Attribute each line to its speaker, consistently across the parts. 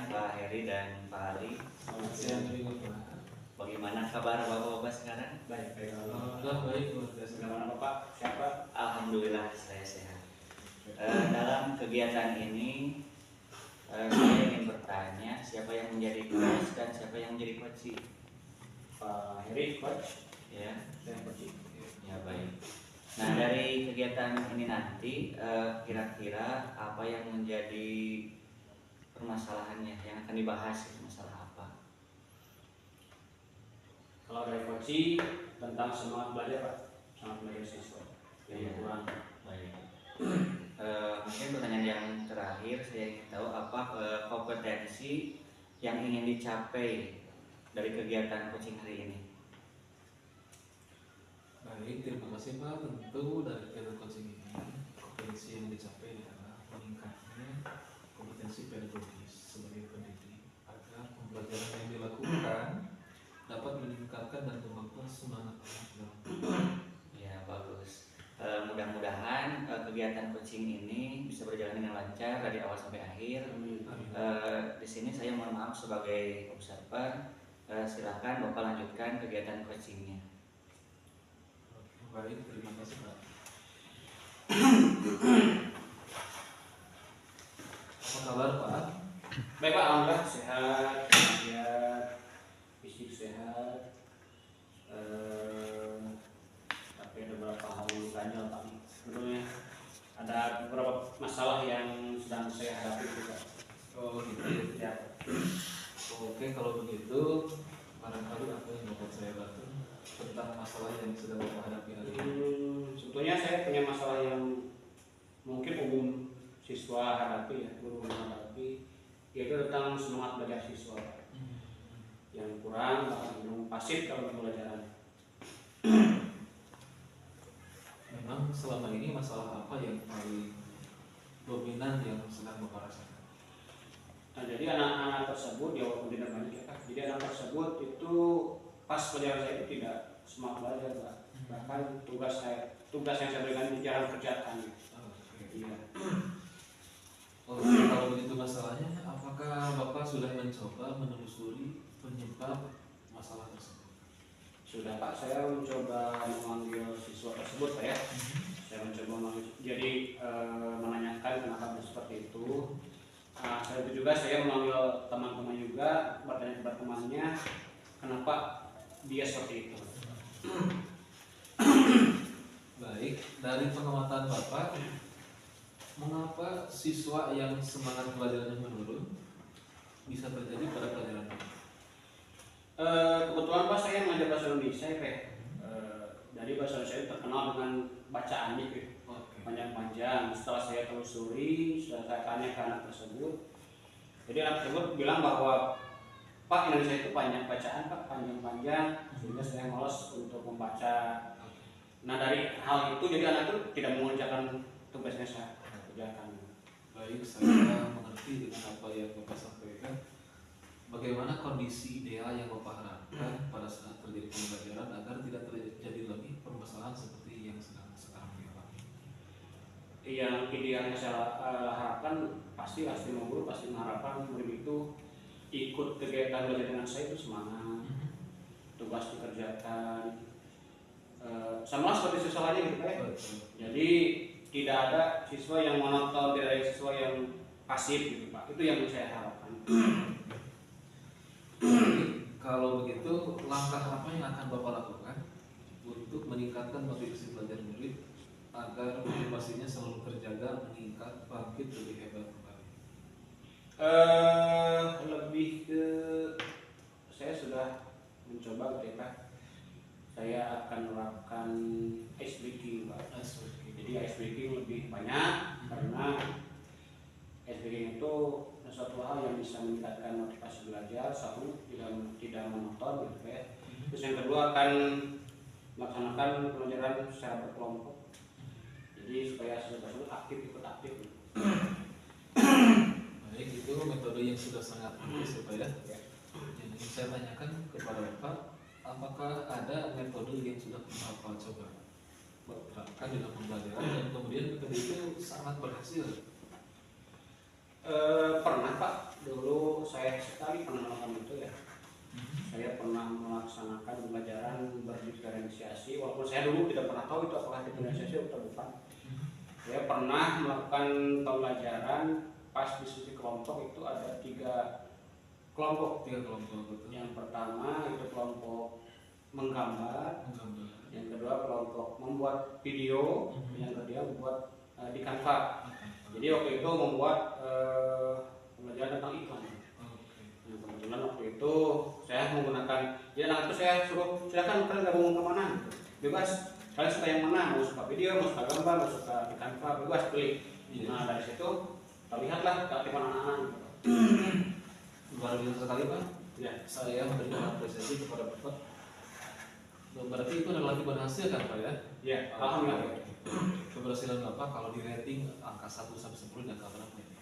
Speaker 1: siang Pak Heri dan Pak Ali.
Speaker 2: Selamat siang juga Pak.
Speaker 1: Bagaimana kabar Bapak-Bapak sekarang?
Speaker 2: Baik, alhamdulillah baik. Bagaimana Bapak? Siapa?
Speaker 1: Alhamdulillah saya sehat. Dalam kegiatan ini saya ingin bertanya siapa yang menjadi coach dan siapa yang menjadi coach?
Speaker 2: Pak Heri, coach.
Speaker 1: Ya.
Speaker 2: Saya coach.
Speaker 1: Ya baik. Nah dari kegiatan ini nanti kira-kira apa yang menjadi permasalahannya yang akan dibahas, masalah apa?
Speaker 2: Kalau dari coach tentang semangat belajar Pak, semangat belajar siswa yang kurang.
Speaker 1: Baik. Mungkin pertanyaan yang terakhir saya ingin tahu apa kompetensi yang ingin dicapai dari kegiatan coaching hari ini.
Speaker 3: Baik, terima kasih Pak. Tentu dari kegiatan coaching ini kompetensi yang dicapai adalah meningkatnya kompetensi pedagogis sebagai pendidik agar pembelajaran yang dilakukan dapat meningkatkan dan mengembangkan semangat anak.
Speaker 1: Ya bagus. Mudah-mudahan kegiatan coaching ini bisa berjalan dengan lancar dari awal sampai akhir. Di sini saya mohon maaf sebagai observer. Silakan Bapak lanjutkan kegiatan coachingnya.
Speaker 3: Baik, terima kasih Pak. Apa kabar Pak?
Speaker 2: Baik Pak, alhamdulillah sehat, kemudian fisik sehat. Tapi ada beberapa hal yang ganjil Pak. Sebetulnya ada beberapa masalah yang sedang saya hadapi juga.
Speaker 3: Oh gitu
Speaker 2: Ya.
Speaker 3: Oke, kalau begitu barangkali apa yang dapat saya bantu tentang masalah yang sedang Bapak hadapi hari ini?
Speaker 2: Sebetulnya saya punya masalah yang mungkin umum siswa hadapi ya, guru hadapi, yaitu tentang semangat belajar siswa yang kurang, bahkan belum pasif kalau pembelajaran.
Speaker 3: Memang selama ini masalah apa yang paling dominan yang sedang Bapak rasakan?
Speaker 2: Nah, jadi anak-anak tersebut, ya walaupun tidak banyak ya Pak, jadi anak tersebut itu pas pelajaran saya itu tidak semangat belajar Pak. Bahkan tugas yang saya berikan jarang kerjakan. Iya.
Speaker 3: Oke, kalau begitu masalahnya, apakah Bapak sudah mencoba menelusuri penyebab masalah tersebut?
Speaker 2: Sudah Pak, saya mencoba memanggil siswa tersebut Pak ya. Saya mencoba menanyakan kenapa seperti itu. Selain itu juga saya memanggil teman-teman juga, bertanya kepada temannya kenapa dia seperti itu.
Speaker 3: Baik, dari pengamatan Bapak, mengapa siswa yang semangat belajarnya menurun bisa terjadi pada pelajaran Bapak?
Speaker 2: Kebetulan Pak saya mengajar bahasa Indonesia ya Pak. Jadi bahasa Indonesia itu terkenal dengan bacaannya Pak. Panjang-panjang. Setelah saya telusuri, setelah saya tanya ke anak tersebut, jadi anak tersebut bilang bahwa Pak, Indonesia itu banyak bacaan Pak, panjang-panjang, sehingga saya malas untuk membaca. Nah dari hal itu jadi anak itu tidak mengerjakan tugasnya saya kerjakan.
Speaker 3: Baik, saya mengerti dengan apa yang Bapak sampaikan. Bagaimana kondisi ideal yang Bapak harapkan pada saat terjadi pembelajaran agar tidak terjadi lagi permasalahan seperti yang sekarang dialami?
Speaker 2: Yang idealnya saya harapkan pasti guru pasti mengharapkan murid itu ikut kegiatan belajar dengan saya itu semangat, tugas dikerjakan, sama seperti siswa lainnya gitu Pak ya. Jadi tidak ada siswa yang monoton, tidak ada siswa yang pasif gitu Pak. Itu yang saya harapkan.
Speaker 3: Kalau begitu, langkah apa yang akan Bapak lakukan untuk meningkatkan motivasi belajar murid agar motivasinya selalu terjaga, meningkat, bangkit lebih hebat kembali?
Speaker 2: Lebih ke saya sudah mencoba gitu ya Pak. Saya akan menerapkan ice breaking Pak. Jadi ice breaking lebih banyak karena ice breaking itu suatu hal yang bisa meningkatkan motivasi belajar. Satu, tidak monoton gitu ya. Terus yang kedua akan melaksanakan pelajaran secara berkelompok. Jadi supaya siswa tersebut ikut aktif.
Speaker 3: Baik, itu metode yang sudah sangat bagus ya Pak ya. Yang ingin saya tanyakan kepada Bapak, apakah ada metode yang sudah Bapak coba terapkan dalam pembelajaran dan kemudian metode itu sangat berhasil?
Speaker 2: Pernah Pak, dulu saya sekali pernah melakukan itu ya. Saya pernah melaksanakan pembelajaran berdiferensiasi, walaupun saya dulu tidak pernah tahu itu apakah diferensiasi atau bukan. Saya pernah melakukan pembelajaran pas diskusi kelompok itu ada 3 kelompok.
Speaker 3: Betul.
Speaker 2: Yang pertama itu kelompok menggambar, yang kedua kelompok membuat video, yang ketiga membuat di Canva. Jadi waktu itu membuat pembelajaran tentang iklan. Nah, kebetulan waktu itu saya menggunakan, ya anak itu saya suruh silakan kalian gabung kemana, bebas. Kalian suka yang mana? Mau suka video, mau suka gambar, mau suka di Canva, bebas pilih. Nah dari situ terlihatlah keaktifan anak-anak.
Speaker 3: Luar biasa sekali Pak.
Speaker 2: Ya.
Speaker 3: Saya memberikan apresiasi kepada Bapak. Berarti itu relatif berhasil kan Pak ya?
Speaker 2: Ya, alhamdulillah.
Speaker 3: Keberhasilan Bapak kalau di rating angka 1 sampai 10 dan angka berapa ini?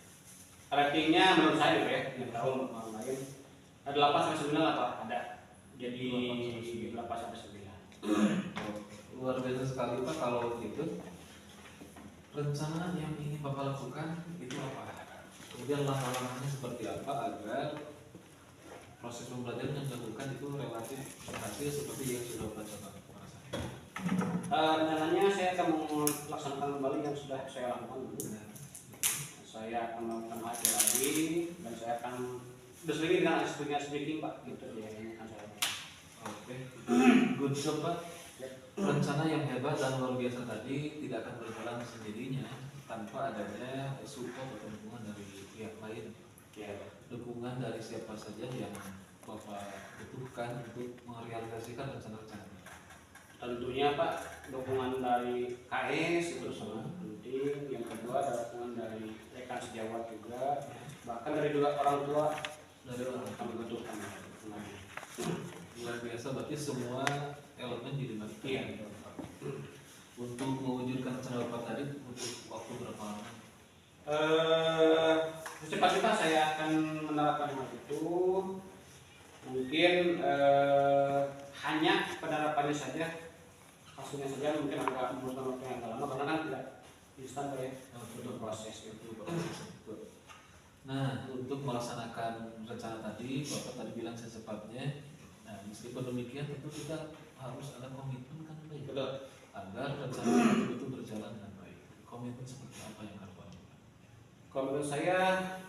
Speaker 2: Ratingnya menurut saya ya, yang tahu orang lain ada 8 sampai 9 atau ada. Jadi 8 sampai 9.
Speaker 3: Luar biasa sekali Pak kalau gitu. Rencana yang ingin Bapak lakukan itu apa? Kemudian langkah-langkahnya seperti apa agar proses pembelajaran yang dilakukan itu relatif berhasil seperti yang sudah Bapak coba merasakan?
Speaker 2: Rencananya saya akan melaksanakan kembali yang sudah saya lakukan dulu. Saya akan melakukan lagi dan saya akan berselingi dengan speaking Pak, gitu ya yang akan saya lakukan.
Speaker 3: Oke, good job Pak. Rencana yang hebat dan luar biasa tadi tidak akan berjalan sendirinya tanpa adanya support atau dukungan dari pihak lain.
Speaker 2: Ya.
Speaker 3: Dukungan dari siapa saja yang Bapak butuhkan untuk merealisasikan rencana-rencana ini.
Speaker 2: Tentunya Pak, dukungan dari KS itu sangat penting. Yang kedua ada dukungan dari rekan sejawat juga, bahkan dari juga orang tua
Speaker 3: Dari orang
Speaker 2: kami butuhkan dukungannya.
Speaker 3: luar biasa, berarti semua elemen dilibatkan.
Speaker 2: Iya.
Speaker 3: Untuk mewujudkan rencana Bapak tadi butuh waktu berapa lama?
Speaker 2: Secepat-cepat saya akan menerapkan hal itu. Mungkin hanya penerapannya saja, hasilnya saja mungkin agak membutuhkan waktu yang agak lama karena kan tidak instan ya, butuh proses itu.
Speaker 3: Nah, untuk melaksanakan rencana tadi, Bapak tadi bilang secepatnya. Nah, meskipun demikian tentu kita harus ada komitmen kan Pak ya?
Speaker 2: Betul.
Speaker 3: Agar rencana itu berjalan dengan baik. Komitmen seperti apa yang harus Bapak lakukan?
Speaker 2: Menurut saya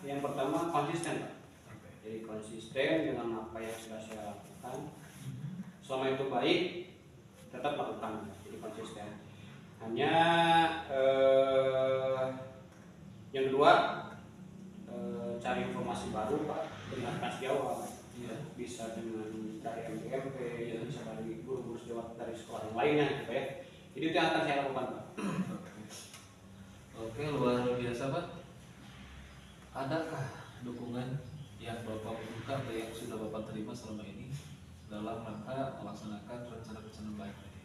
Speaker 2: yang pertama konsisten Pak.
Speaker 3: Oke.
Speaker 2: Jadi konsisten dengan apa yang sudah saya lakukan. Selama itu baik, tetap lakukan. Jadi konsisten. Hanya yang kedua cari informasi baru Pak dengan khas Jawa.
Speaker 3: Iya.
Speaker 2: Bisa dengan dari MGMP, bisa dari guru-guru sejawat dari sekolah yang lainnya gitu ya. Jadi itu yang akan saya lakukan Pak.
Speaker 3: Oke, luar biasa Pak. Adakah dukungan yang Bapak butuhkan atau yang sudah Bapak terima selama ini dalam rangka melaksanakan rencana-rencana baik ini?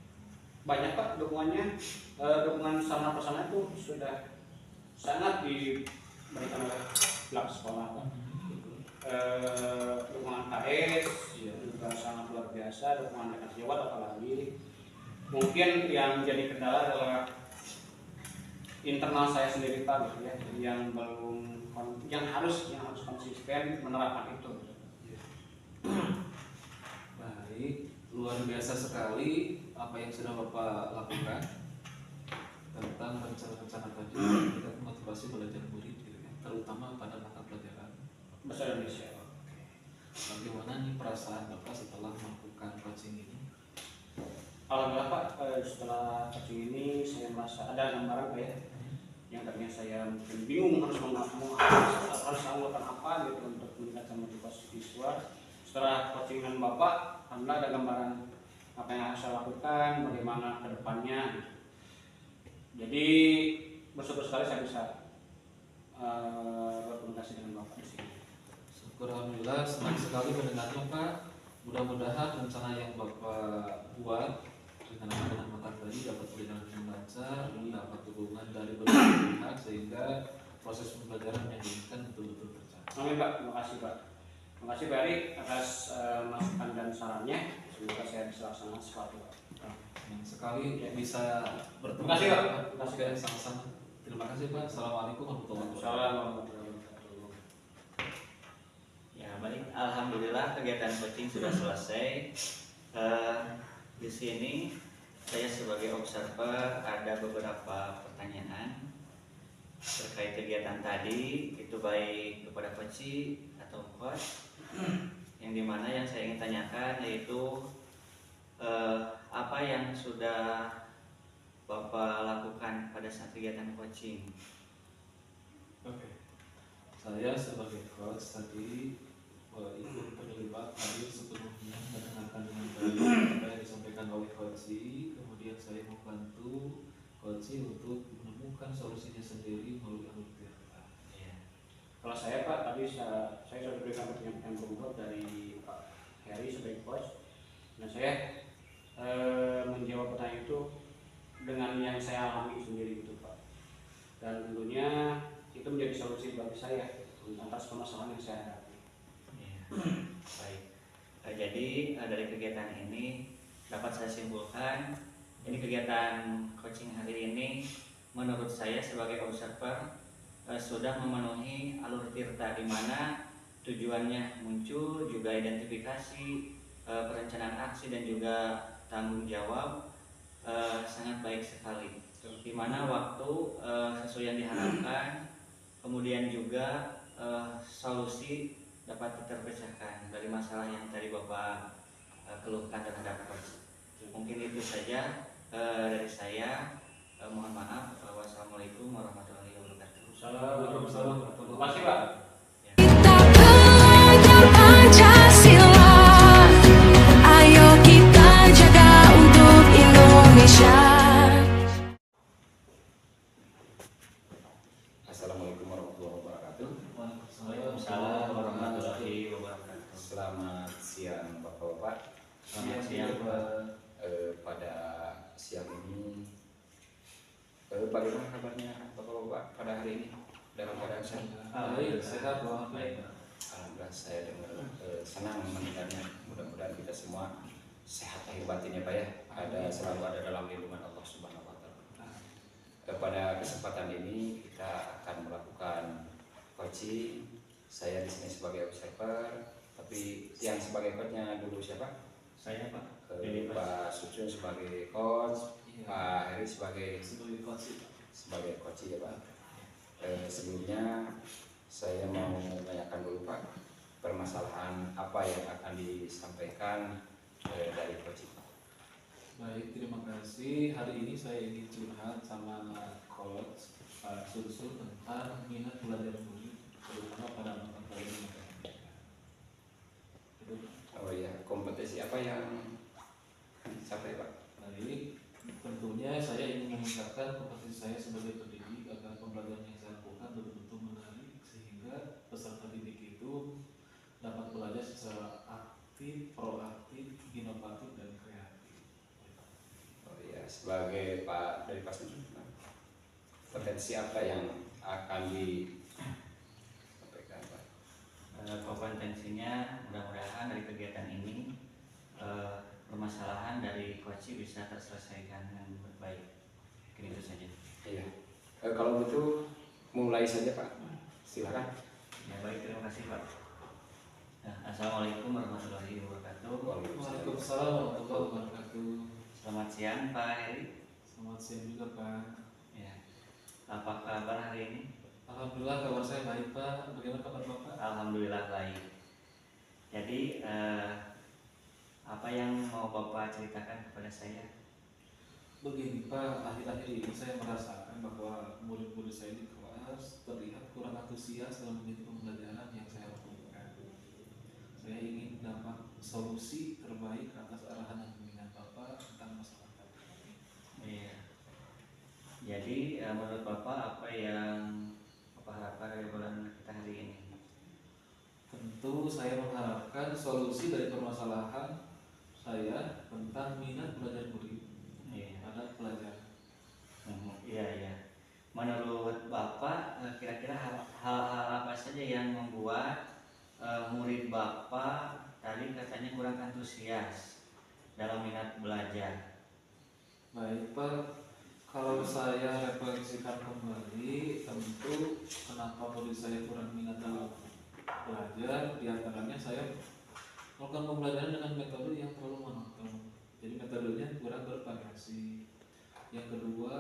Speaker 2: Banyak Pak dukungannya. Dukungan sarana prasarana itu sudah sangat diberikan oleh pihak sekolah Pak. Dukungan KS juga sangat luar biasa, dukungan rekan sejawat apalagi. Mungkin yang jadi kendala adalah internal saya sendiri Pak gitu ya, yang belum harus konsisten menerapkan itu.
Speaker 3: Baik, luar biasa sekali apa yang sudah Bapak lakukan tentang rencana-rencana tadi kita motivasi belajar murid gitu ya, terutama pada mata pelajaran
Speaker 2: Bahasa Indonesia.
Speaker 3: Bagaimana nih perasaan Bapak setelah melakukan coaching ini?
Speaker 2: Alhamdulillah Pak, setelah coaching ini saya merasa ada gambaran Pak ya. Yang tadinya saya mungkin bingung harus melakukan apa gitu untuk meningkatkan motivasi siswa. Setelah coaching dengan Bapak, alhamdulillah ada gambaran apa yang harus saya lakukan, bagaimana ke depannya gitu. Jadi bersyukur sekali saya bisa berkomunikasi dengan Bapak di sini.
Speaker 3: Syukur alhamdulillah, senang sekali mendengarnya Pak. Mudah-mudahan rencana yang Bapak buat dengan mata tadi dapat berjalan dengan lancar, mendapat dukungan dari berbagai pihak sehingga proses pembelajaran yang diinginkan betul-betul tercapai.
Speaker 2: Amin Pak, terima kasih Pak. Terima kasih Pak Ari atas masukan dan sarannya. Semoga saya bisa laksanakan sesuatu Pak.
Speaker 3: Senang sekali bisa bertemu.
Speaker 2: Terima kasih Pak.
Speaker 3: Oke, sama-sama. Terima kasih Pak. Assalamualaikum warahmatullahi wabarakatuh.
Speaker 2: Assalamualaikum warahmatullahi wabarakatuh.
Speaker 1: Baik, alhamdulillah kegiatan coaching sudah selesai. Di sini saya sebagai observer ada beberapa pertanyaan terkait kegiatan tadi, itu baik kepada coach atau coach. Yang dimana yang saya ingin tanyakan yaitu apa yang sudah Bapak lakukan pada saat kegiatan coaching?
Speaker 3: Oke. Saya sebagai coach tadi ikut terlibat hadir sepenuhnya mendengarkan dengan baik apa yang disampaikan oleh coach. Kemudian saya membantu coach untuk menemukan solusinya sendiri melalui alur tirta.
Speaker 2: Kalau saya Pak, tadi saya sudah berikan pertanyaan berupa dari Pak Heri sebagai coach. Nah saya menjawab pertanyaan itu dengan yang saya alami sendiri gitu Pak. Dan tentunya itu menjadi solusi bagi saya atas permasalahan yang saya hadapi.
Speaker 1: Baik. Jadi dari kegiatan ini dapat saya simpulkan, ini kegiatan coaching hari ini menurut saya sebagai observer sudah memenuhi alur tirta, di mana tujuannya muncul, juga identifikasi, perencanaan aksi dan juga tanggung jawab sangat baik sekali, di mana waktu sesuai yang diharapkan, kemudian juga solusi dapat terpecahkan dari masalah yang tadi Bapak keluhkan terhadap coach. Mungkin itu saja dari saya. Mohon maaf. Wassalamualaikum warahmatullahi wabarakatuh.
Speaker 2: Assalamualaikum. Terima kasih Pak.
Speaker 4: Kita pegang Pancasila, ayo kita jaga untuk Indonesia.
Speaker 5: Assalamualaikum warahmatullahi wabarakatuh.
Speaker 1: Waalaikumsalam warahmatullahi wabarakatuh.
Speaker 5: Selamat siang Bapak-Bapak.
Speaker 1: Selamat siang Pak.
Speaker 5: Pada siang ini bagaimana kabarnya Bapak-Bapak pada hari ini? Dalam keadaan sehat?
Speaker 3: Baik, sehat Baik.
Speaker 5: Alhamdulillah, saya dengar senang mendengarnya. Mudah-mudahan kita semua sehat lahir batinnya Pak ya. Selalu ada dalam lindungan Allah Subhanahu wa taala. Pada kesempatan ini kita akan melakukan coaching. Saya di sini sebagai observer, tapi yang sebagai coachnya dulu siapa?
Speaker 1: Saya Pak.
Speaker 5: Pak Sucun sebagai coach, Pak Heri sebagai coach ya Pak. Sebelumnya saya mau menanyakan dulu Pak, permasalahan apa yang akan disampaikan dari coach.
Speaker 3: Baik, terima kasih. Hari ini saya ingin curhat sama coach Pak Susul tentang minat belajar murid, terutama pada mata pelajaran matematika.
Speaker 5: Oh iya, kompetensi apa yang dicapai Pak?
Speaker 3: Baik, tentunya saya ingin meningkatkan kompetensi saya sebagai pendidik agar pembelajaran yang saya lakukan betul-betul menarik sehingga peserta didik itu dapat belajar secara aktif, proaktif, inovatif, dan kreatif.
Speaker 5: Oh iya, sebagai dari Pak Sucun, potensi apa yang akan disampaikan Pak?
Speaker 1: Kompetensinya mudah-mudahan dari kegiatan ini permasalahan dari coach bisa terselesaikan dengan baik. Mungkin itu saja.
Speaker 5: Iya. Kalau begitu mulai saja Pak. Silakan.
Speaker 1: Ya baik, terima kasih Pak. Nah, assalamualaikum warahmatullahi wabarakatuh.
Speaker 3: Waalaikumsalam warahmatullahi wabarakatuh.
Speaker 1: Selamat siang Pak Heri.
Speaker 3: Selamat siang juga Pak.
Speaker 1: Ya. Apa kabar hari ini?
Speaker 3: Alhamdulillah kabar saya baik Pak. Bagaimana kabar Bapak?
Speaker 1: Alhamdulillah baik. Jadi apa yang mau Bapak ceritakan kepada saya?
Speaker 3: Begini Pak, akhir-akhir ini saya merasakan bahwa murid-murid saya di kelas terlihat kurang antusias dalam mengikuti pembelajaran yang saya lakukan. Saya ingin dapat solusi terbaik atas arahan dan bimbingan Bapak tentang masalah tadi.
Speaker 1: Iya. Jadi menurut Bapak apa yang Bapak harapkan dari bulan kita hari ini?
Speaker 3: Tentu saya mengharapkan solusi dari permasalahan saya tentang minat belajar murid pada pelajaran.
Speaker 1: Iya iya. Menurut Bapak kira-kira hal-hal apa saja yang membuat murid Bapak tadi katanya kurang antusias dalam minat belajar?
Speaker 3: Baik Pak, kalau saya refleksikan kembali, tentu kenapa murid saya kurang minat dalam belajar. Di antaranya saya melakukan pembelajaran dengan metode yang terlalu monoton, jadi metodenya kurang bervariasi. Yang kedua,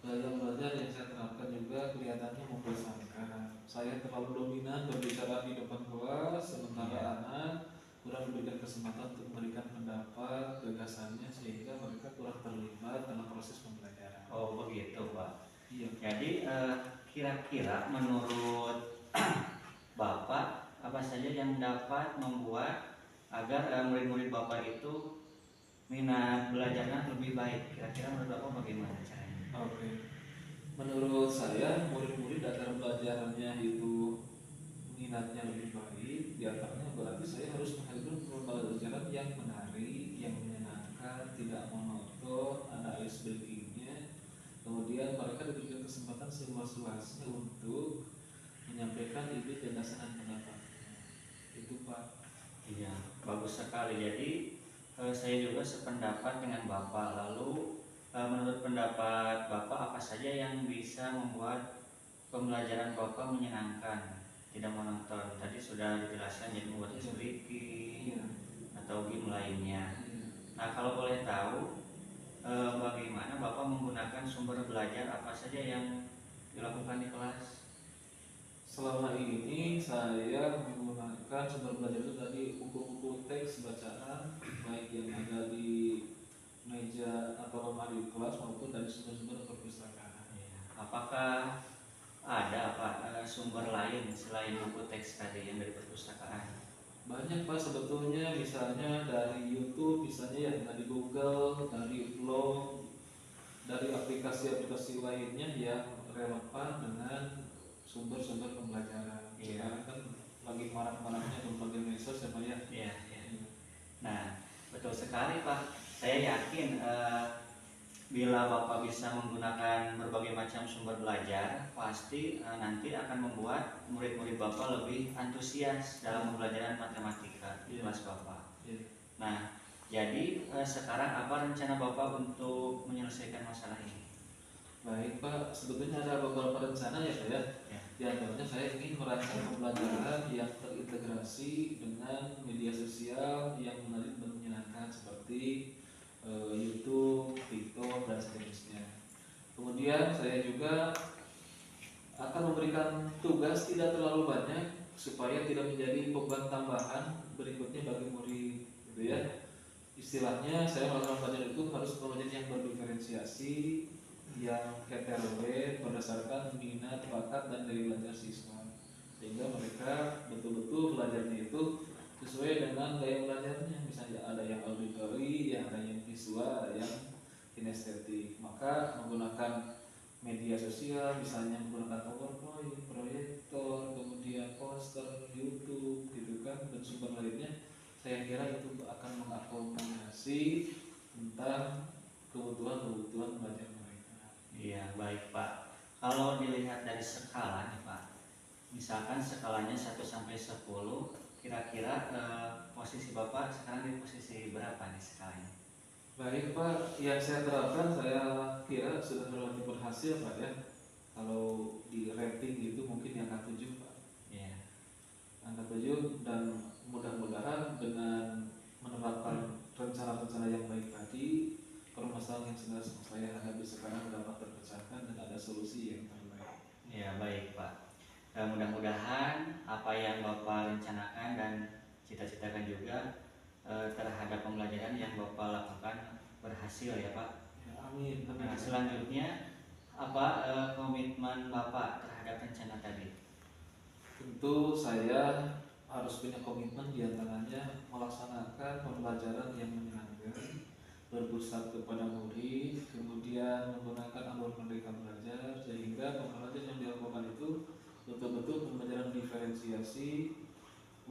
Speaker 3: gaya belajar yang saya terapkan juga kelihatannya membosankan. Saya terlalu dominan berbicara di depan kelas, sementara anak kurang diberikan kesempatan untuk memberikan pendapat, gagasannya, sehingga mereka kurang terlibat dalam proses pembelajaran.
Speaker 1: Oh begitu Pak.
Speaker 3: Iya.
Speaker 1: Jadi kira-kira menurut Bapak apa saja yang dapat membuat agar murid-murid Bapak itu minat belajarnya lebih baik? Kira-kira menurut Bapak bagaimana caranya?
Speaker 3: Oke. Menurut saya murid-murid agar belajarannya itu minatnya lebih baik, diantaranya berarti saya harus menghadirkan pembelajaran yang menarik, yang menyenangkan, tidak monoton, ada ice breakingnya. Kemudian mereka diberikan kesempatan seluas-luasnya untuk menyampaikan ide, gagasan, dan pendapatnya. Itu Pak.
Speaker 1: Iya, bagus sekali. Jadi saya juga sependapat dengan Bapak. Lalu menurut pendapat Bapak apa saja yang bisa membuat pembelajaran Bapak menyenangkan, tidak monoton? Tadi sudah dijelaskan, jadi membuat ice breaking atau game lainnya. Nah kalau boleh tahu bagaimana Bapak menggunakan sumber belajar apa saja yang dilakukan di kelas?
Speaker 3: Selama ini saya menggunakan sumber belajar itu tadi buku-buku teks bacaan, baik yang ada di meja atau lemari kelas maupun dari sumber-sumber perpustakaan.
Speaker 1: Apakah ada sumber lain selain buku teks tadi yang dari perpustakaan?
Speaker 3: Banyak Pak sebetulnya, misalnya dari YouTube, misalnya ya dari Google, dari blog, dari aplikasi-aplikasi lainnya yang relevan dengan sumber-sumber pembelajaran. Sekarang kan lagi marak-maraknya berbagai medsos ya Pak ya.
Speaker 1: Iya. Nah betul sekali Pak. Saya yakin bila Bapak bisa menggunakan berbagai macam sumber belajar, pasti nanti akan membuat murid-murid Bapak lebih antusias dalam pembelajaran matematika di kelas Bapak. Nah, jadi sekarang apa rencana Bapak untuk menyelesaikan masalah ini?
Speaker 3: Baik Pak, sebetulnya ada beberapa rencana ya Pak ya. Di antaranya saya ingin merancang pembelajaran yang terintegrasi dengan media sosial yang menarik dan menyenangkan seperti YouTube, TikTok, dan seterusnya. Kemudian saya juga akan memberikan tugas tidak terlalu banyak supaya tidak menjadi beban tambahan berikutnya bagi murid, gitu ya. Istilahnya saya melakukan pelajaran itu harus belajar yang berdiferensiasi, yang heterogen berdasarkan minat, bakat, dan daya belajar siswa, sehingga mereka betul-betul belajarnya itu sesuai dengan gaya belajarnya. Misalnya ada yang auditory, yang ada yang visual, ada yang kinestetik. Maka menggunakan media sosial, misalnya menggunakan PowerPoint, proyektor, kemudian poster, YouTube, gitu kan, dan sumber lainnya, saya kira itu akan mengakomodasi tentang kebutuhan belajar mereka.
Speaker 1: Iya, baik Pak. Kalau dilihat dari skala nih Pak, misalkan skalanya 1 sampai 10, kira-kira posisi Bapak sekarang di posisi berapa nih skalanya?
Speaker 3: Baik Pak, yang saya terapkan saya kira sudah relatif berhasil Pak ya. Kalau di rating itu mungkin angka 7 Pak.
Speaker 1: Iya.
Speaker 3: Angka 7, dan mudah-mudahan dengan menerapkan rencana-rencana yang baik tadi, permasalahan yang sedang saya hadapi sekarang dapat terpecahkan dan ada solusi yang terbaik.
Speaker 1: Ya baik Pak. Mudah-mudahan apa yang Bapak rencanakan dan cita-citakan juga terhadap pembelajaran yang Bapak lakukan berhasil ya Pak.
Speaker 3: Ya, amin.
Speaker 1: Nah, selanjutnya apa komitmen Bapak terhadap rencana tadi?
Speaker 3: Tentu saya harus punya komitmen, diantaranya melaksanakan pembelajaran yang menyenangkan, berpusat kepada murid, kemudian menggunakan alur merdeka belajar, sehingga pembelajaran yang dilakukan itu betul-betul pembelajaran diferensiasi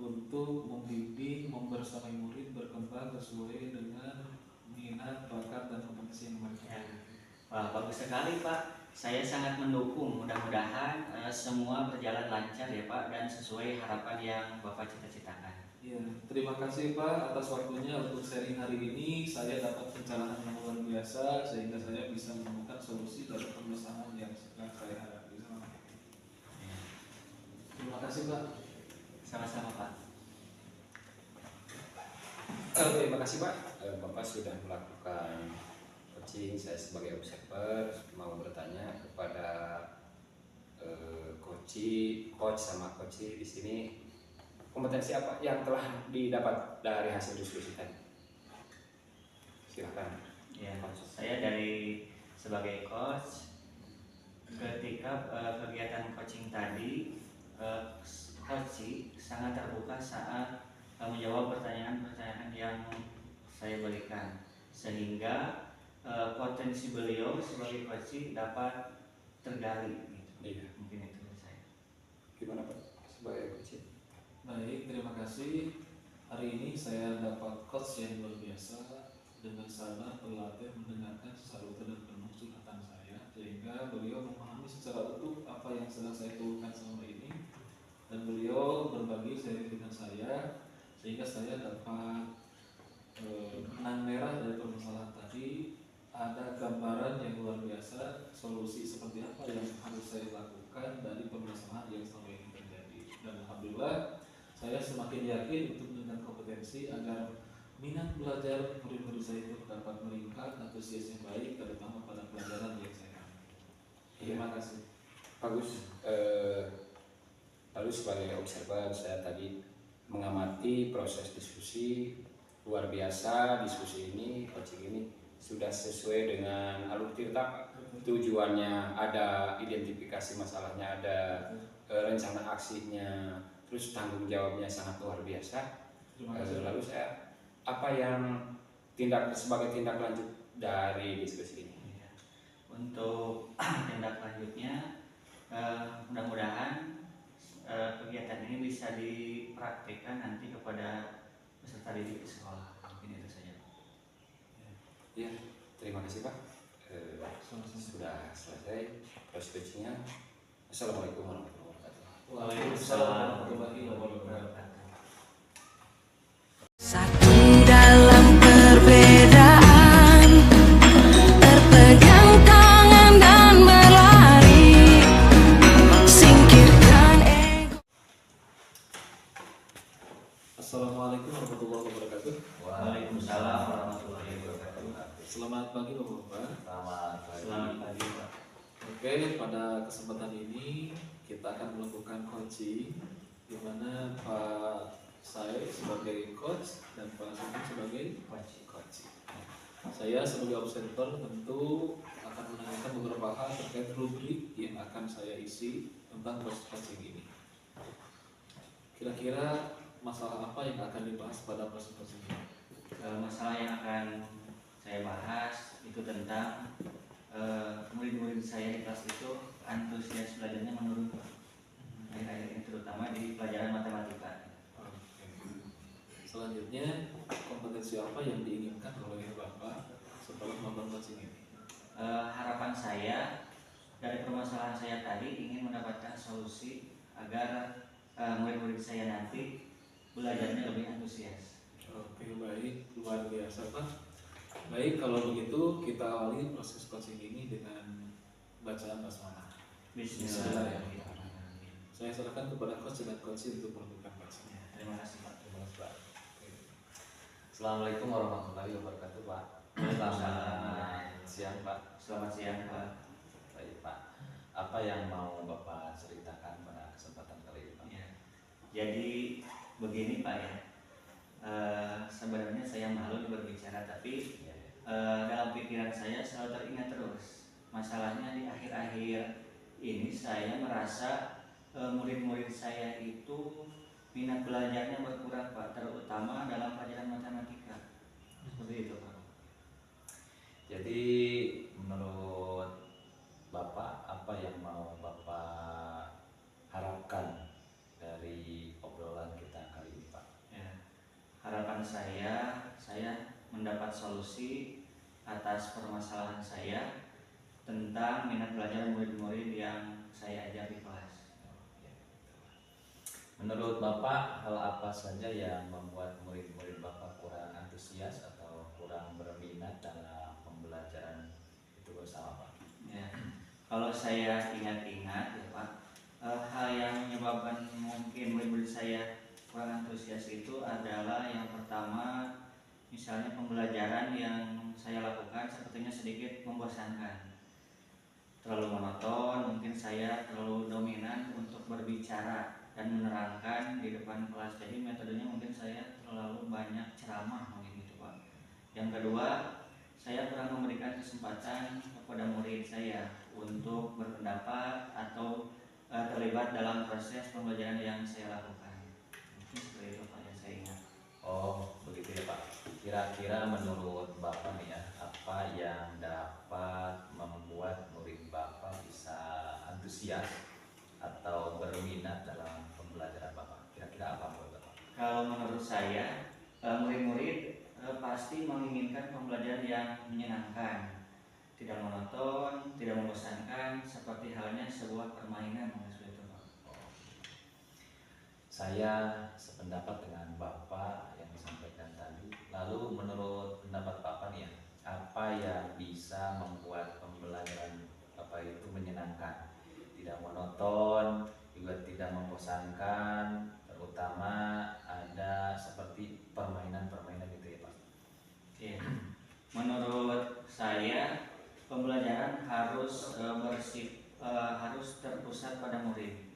Speaker 3: untuk membimbing, membersamai murid berkembang sesuai dengan minat, bakat, dan kompetensi yang mereka miliki.
Speaker 1: Wah, bagus sekali Pak. Saya sangat mendukung. Mudah-mudahan semua berjalan lancar ya Pak dan sesuai harapan yang Bapak cita-citakan.
Speaker 3: Ya, terima kasih Pak atas waktunya untuk sharing hari ini. Saya dapat pencerahan yang luar biasa sehingga saya bisa menemukan solusi dari permasalahan yang sedang saya hadapi. Terima kasih Pak.
Speaker 1: Sama-sama Pak.
Speaker 5: Terima kasih Pak. Bapak sudah melakukan coaching. Saya sebagai observer mau bertanya kepada coach sama coach di sini, kompetensi apa yang telah didapat dari hasil diskusi tadi? Silakan.
Speaker 1: Ya, saya dari sebagai coach, ketika kegiatan coaching tadi, coach sangat terbuka saat menjawab pertanyaan-pertanyaan yang saya berikan, sehingga potensi beliau sebagai coach dapat tergali. Gitu.
Speaker 5: Iya.
Speaker 1: Mungkin itu dari saya.
Speaker 5: Gimana Pak sebagai coach?
Speaker 3: Baik, terima kasih. Hari ini saya dapat coach yang luar biasa, dengan sabar berlatih mendengarkan secara utuh dan penuh curhatan saya, sehingga beliau memahami secara utuh apa yang sedang saya keluhkan selama ini, dan beliau berbagi sharing dengan saya, sehingga saya dapat benang merah dari permasalahan tadi. Ada gambaran yang luar biasa, solusi seperti apa yang harus saya lakukan dari permasalahan yang selama ini terjadi. Dan alhamdulillah saya semakin yakin untuk dengan kompetensi agar minat belajar murid-murid saya itu dapat meningkat, antusias yang baik, terutama pada pelajaran yang saya ambil. Terima kasih.
Speaker 5: Bagus. Lalu sebagai observer saya tadi mengamati proses diskusi luar biasa. Diskusi ini, coaching ini sudah sesuai dengan alur tirta. Tujuannya ada, identifikasi masalahnya ada, rencana aksinya, terus tanggung jawabnya sangat luar biasa. Lalu saya apa yang sebagai tindak lanjut dari diskusi ini?
Speaker 1: Untuk tindak lanjutnya, mudah-mudahan kegiatan ini bisa dipraktikkan nanti kepada peserta didik di sekolah. Mungkin itu saja.
Speaker 5: Ya, terima kasih Pak. Sudah selesai diskusinya. Assalamualaikum warahmatullahi wabarakatuh.
Speaker 3: Waalaikumsalam warahmatullahi wabarakatuh.
Speaker 4: Satu dalam perbedaan, terpegang tangan dan berlari, singkirkan ego.
Speaker 3: Assalamualaikum warahmatullahi wabarakatuh.
Speaker 1: Waalaikumsalam warahmatullahi wabarakatuh.
Speaker 3: Selamat pagi Bapak-Bapak.
Speaker 1: Selamat pagi Pak.
Speaker 3: Oke, pada kesempatan ini kita akan melakukan coaching, di mana Pak saya sebagai coach dan Pak Sugeng sebagai coach. Saya sebagai observer tentu akan menanyakan beberapa hal terkait rubrik yang akan saya isi tentang proses coaching ini. Kira-kira masalah apa yang akan dibahas pada proses coaching ini?
Speaker 1: Masalah yang akan saya bahas itu tentang murid-murid saya di kelas itu antusias belajarnya menurun Pak. Akhir-akhir ini terutama di pelajaran matematika.
Speaker 3: Selanjutnya, kompetensi apa yang diinginkan oleh Bapak setelah melakukan coaching ini?
Speaker 1: Harapan saya dari permasalahan saya tadi ingin mendapatkan solusi agar murid-murid saya nanti belajarnya lebih antusias.
Speaker 3: Oke, baik, luar biasa Pak. Baik, kalau begitu kita awali proses coaching ini dengan bacaan basmalah.
Speaker 1: Bismillahirrahmanirrahim.
Speaker 3: Saya serahkan kepada coach dan coach untuk melakukan bacaan.
Speaker 1: Terima kasih Pak.
Speaker 6: Terima kasih Pak. Assalamualaikum warahmatullahi wabarakatuh Pak.
Speaker 1: Waalaikumsalam.
Speaker 6: Selamat siang Pak.
Speaker 1: Selamat siang Pak.
Speaker 6: Baik Pak. Apa yang mau Bapak ceritakan pada kesempatan kali ini Pak?
Speaker 1: Ya. Jadi begini Pak ya. Sebenarnya saya malu berbicara, tapi dalam pikiran saya selalu teringat terus. Masalahnya di akhir-akhir ini saya merasa murid-murid saya itu minat belajarnya berkurang Pak, terutama dalam pelajaran matematika. Seperti itu Pak.
Speaker 6: Jadi menurut Bapak apa yang mau Bapak harapkan dari obrolan kita kali ini Pak?
Speaker 1: Ya. Harapan saya mendapat solusi atas permasalahan saya tentang minat belajar murid-murid yang saya ajar di kelas.
Speaker 6: Menurut Bapak hal apa saja yang membuat murid-murid Bapak kurang antusias atau kurang berminat dalam pembelajaran itu bersama Pak?
Speaker 1: Ya. Kalau saya ingat-ingat ya Pak, hal yang menyebabkan mungkin murid-murid saya kurang antusias itu adalah yang pertama, misalnya pembelajaran yang saya lakukan sepertinya sedikit membosankan, terlalu monoton, mungkin saya terlalu dominan untuk berbicara dan menerangkan di depan kelas. Jadi metodenya mungkin saya terlalu banyak ceramah mungkin itu Pak. Yang kedua, saya kurang memberikan kesempatan kepada murid saya untuk berpendapat atau terlibat dalam proses pembelajaran yang saya lakukan. Mungkin seperti itu Pak yang saya ingat.
Speaker 6: Oh, begitu ya Pak. Kira-kira menurut Bapak nih ya, apa yang dapat membuat murid Bapak bisa antusias atau berminat dalam pembelajaran Bapak? Kira-kira apa menurut Bapak?
Speaker 1: Kalau menurut saya, murid-murid pasti menginginkan pembelajaran yang menyenangkan, tidak monoton, tidak membosankan, seperti halnya sebuah permainan. Seperti itu Pak.
Speaker 6: Saya sependapat dengan Bapak yang disampaikan tadi. Lalu menurut pendapat Bapak nih ya, apa yang bisa membuat pembelajaran Bapak itu menyenangkan, tidak monoton, juga tidak membosankan, terutama ada seperti permainan-permainan gitu ya Pak?
Speaker 1: Oke. Menurut saya, pembelajaran harus harus terpusat pada murid.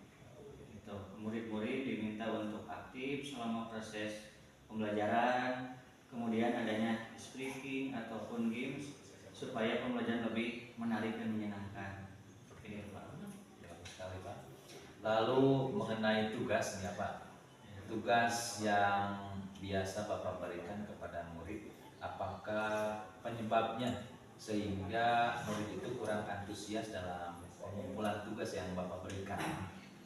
Speaker 1: Murid-murid diminta untuk aktif selama proses pembelajaran, kemudian adanya speaking ataupun games supaya pembelajaran lebih menarik dan menyenangkan. Oke, Pak.
Speaker 6: Bagus sekali Pak. Lalu mengenai tugas nih ya Pak, tugas yang biasa Bapak berikan kepada murid, apakah penyebabnya sehingga murid itu kurang antusias dalam pengumpulan tugas yang Bapak berikan?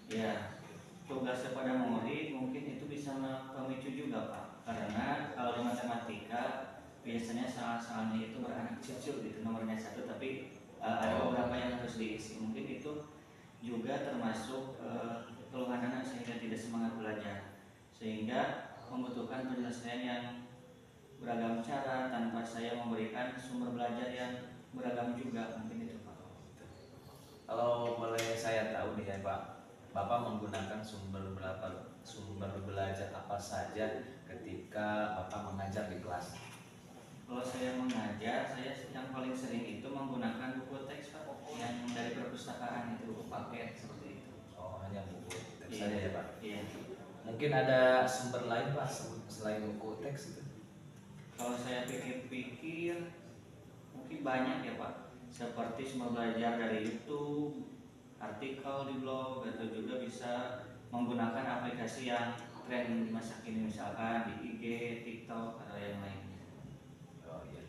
Speaker 1: Ya, tugas kepada murid mungkin itu bisa memicu juga Pak, karena kalau di matematika biasanya salah-salahnya itu beranak cucu gitu, nomornya 1 tapi ada beberapa yang harus diisi. Mungkin itu juga termasuk keluhan anak sehingga tidak semangat belajar, sehingga membutuhkan penyelesaian yang beragam cara tanpa saya memberikan sumber belajar yang beragam juga. Mungkin itu Pak.
Speaker 6: Kalau boleh saya tahu nih ya Pak, Bapak menggunakan sumber belajar apa saja ketika Bapak mengajar di kelas?
Speaker 1: Kalau saya mengajar, saya yang paling sering itu menggunakan buku teks Pak, yang dari perpustakaan itu, buku paket seperti itu.
Speaker 6: Oh, hanya buku teks saja ya Pak?
Speaker 1: Iya.
Speaker 6: Mungkin ada sumber lain Pak selain buku teks itu?
Speaker 1: Kalau saya pikir-pikir mungkin banyak ya Pak, seperti sumber belajar dari YouTube, artikel di blog, atau juga bisa menggunakan aplikasi yang tren di masa kini, misalkan di IG, TikTok, atau yang lainnya.
Speaker 6: Oh iya.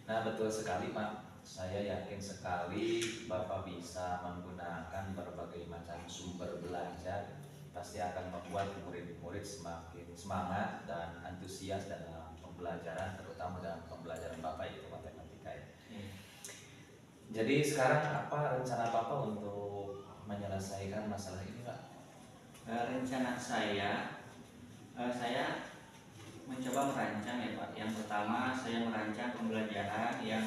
Speaker 6: Nah betul sekali Pak, saya yakin sekali Bapak bisa menggunakan berbagai macam sumber belajar, pasti akan membuat murid-murid semakin semangat dan antusias dalam pembelajaran, terutama dalam pembelajaran Bapak yaitu matematika ya. Jadi sekarang apa rencana Bapak untuk menyelesaikan masalah ini Pak?
Speaker 1: Rencana saya mencoba merancang ya Pak. Yang pertama saya merancang pembelajaran yang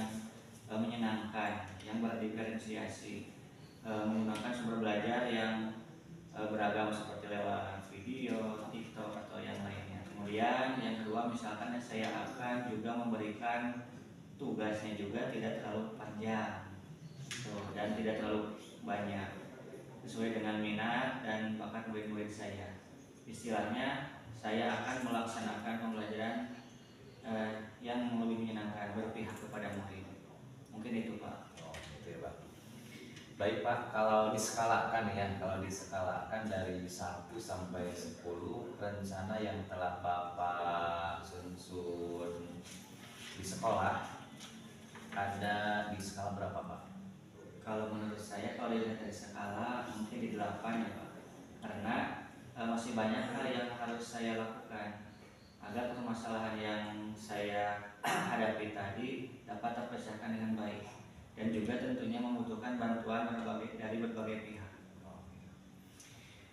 Speaker 1: menyenangkan, yang berdiferensiasi, menggunakan sumber belajar yang beragam seperti lewat video, TikTok atau yang lainnya. Kemudian yang kedua, misalkan saya akan juga memberikan tugasnya juga tidak terlalu panjang dan tidak terlalu banyak, sesuai dengan minat dan bakat murid-murid saya. Istilahnya saya akan melaksanakan pembelajaran yang lebih menyenangkan, berpihak kepada murid. Mungkin itu Pak.
Speaker 6: Oh gitu ya Pak. Baik Pak, kalau diskalakan dari 1 sampai 10, rencana yang telah Bapak susun di sekolah ada di skala berapa Pak?
Speaker 1: Kalau menurut saya, kalau dilihat dari skala mungkin di 8 ya Pak, karena masih banyak hal yang harus saya lakukan agar permasalahan yang saya hadapi tadi dapat terpecahkan dengan baik, dan juga tentunya membutuhkan bantuan dari berbagai pihak.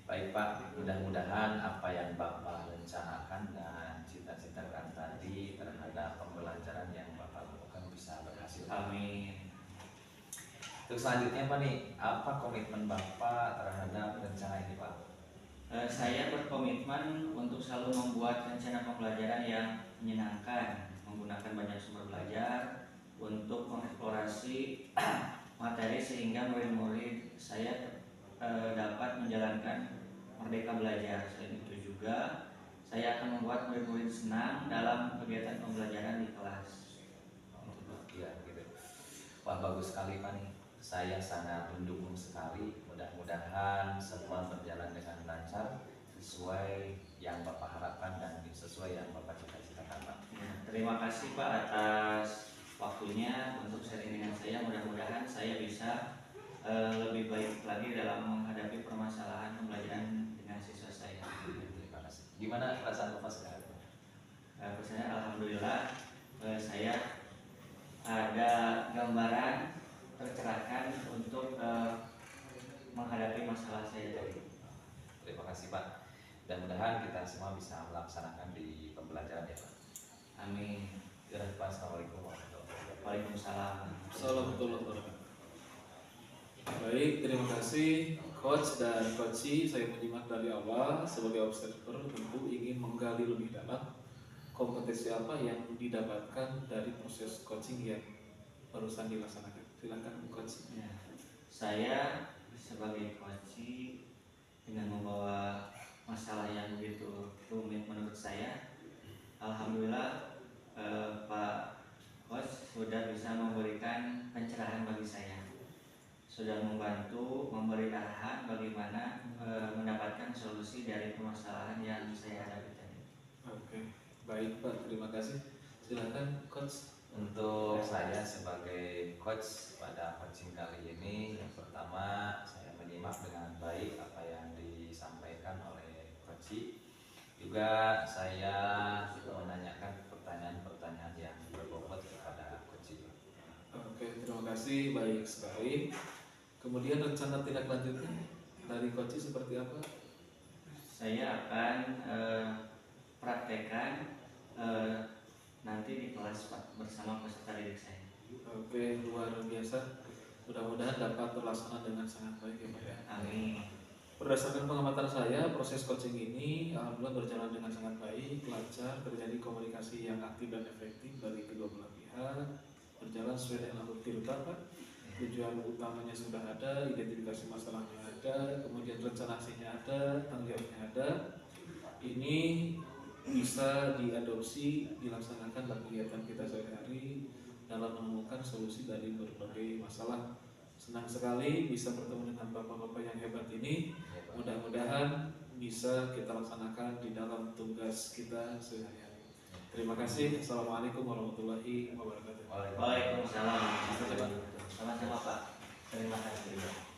Speaker 6: Baik Pak, mudah-mudahan apa yang Bapak rencanakan dan cita-citakan tadi terhadap pembelajaran yang Bapak lakukan bisa berhasil.
Speaker 1: Amin.
Speaker 6: Untuk selanjutnya Pak nih, apa komitmen Bapak terhadap rencana ini Pak?
Speaker 1: Saya berkomitmen untuk selalu membuat rencana pembelajaran yang menyenangkan, menggunakan banyak sumber belajar untuk mengeksplorasi materi sehingga murid-murid saya dapat menjalankan merdeka belajar. Selain itu juga saya akan membuat murid-murid senang dalam kegiatan pembelajaran di kelas.
Speaker 6: Iya gitu. Wah bagus sekali Pak nih. Saya sangat mendukung sekali. Mudah-mudahan semua berjalan dengan lancar sesuai yang Bapak harapkan dan sesuai yang Bapak cita-citakan Pak.
Speaker 1: Ya, terima kasih Pak atas waktunya untuk sharing dengan saya. Mudah-mudahan saya bisa lebih baik lagi dalam menghadapi permasalahan pembelajaran dengan siswa saya.
Speaker 6: Terima kasih. Gimana perasaan Bapak sekarang?
Speaker 1: Perasaan alhamdulillah saya ada gambaran tercerahkan untuk menghadapi masalah saya tadi.
Speaker 6: Terima kasih Pak. Dan mudah-mudahan kita semua bisa melaksanakan di pembelajaran ya Pak.
Speaker 1: Amin.
Speaker 6: Ya, Pak. Assalamualaikum warahmatullahi wabarakatuh.
Speaker 1: Waalaikumsalam.
Speaker 3: Assalamualaikum warahmatullahi wabarakatuh. Baik, terima kasih Coach dan Coachi. Saya menyimak dari awal sebagai observer tentu ingin menggali lebih dalam kompetensi apa yang didapatkan dari proses coaching yang barusan dilaksanakan. Silakan Coach.
Speaker 1: Ya, saya sebagai coach dengan membawa masalah yang begitu rumit menurut saya, alhamdulillah Pak Coach sudah bisa memberikan pencerahan bagi saya, sudah membantu memberi arahan bagaimana mendapatkan solusi dari permasalahan yang saya hadapi tadi.
Speaker 3: Oke, baik Pak, terima kasih. Silakan Coach.
Speaker 6: Untuk saya sebagai coach pada coaching kali ini, yang pertama saya menyimak dengan baik apa yang disampaikan oleh coach. Juga saya menanyakan pertanyaan-pertanyaan yang berbobot kepada coach.
Speaker 3: Oke, terima kasih, baik sekali. Kemudian rencana tindak lanjutnya dari coach seperti apa?
Speaker 1: Saya akan praktekkan nanti di kelas Pak bersama peserta didik saya.
Speaker 3: Oke, luar biasa. Mudah-mudahan dapat terlaksana dengan sangat baik ya Pak ya.
Speaker 1: Amin.
Speaker 3: Berdasarkan pengamatan saya, proses coaching ini alhamdulillah berjalan dengan sangat baik, lancar, terjadi komunikasi yang aktif dan efektif dari kedua belah pihak, berjalan sesuai dengan alur filter Pak. Tujuan utamanya sudah ada, identifikasi masalahnya ada, kemudian rencana aksinya ada, tanggung jawabnya ada. Ini bisa diadopsi, dilaksanakan dalam kegiatan kita sehari-hari dalam menemukan solusi dari berbagai masalah. Senang sekali bisa bertemu dengan bapak-bapak yang hebat ini. Mudah-mudahan bisa kita laksanakan di dalam tugas kita sehari-hari. Terima kasih. Assalamualaikum warahmatullahi wabarakatuh.
Speaker 1: Waalaikumsalam. Sama-sama Pak. Terima kasih.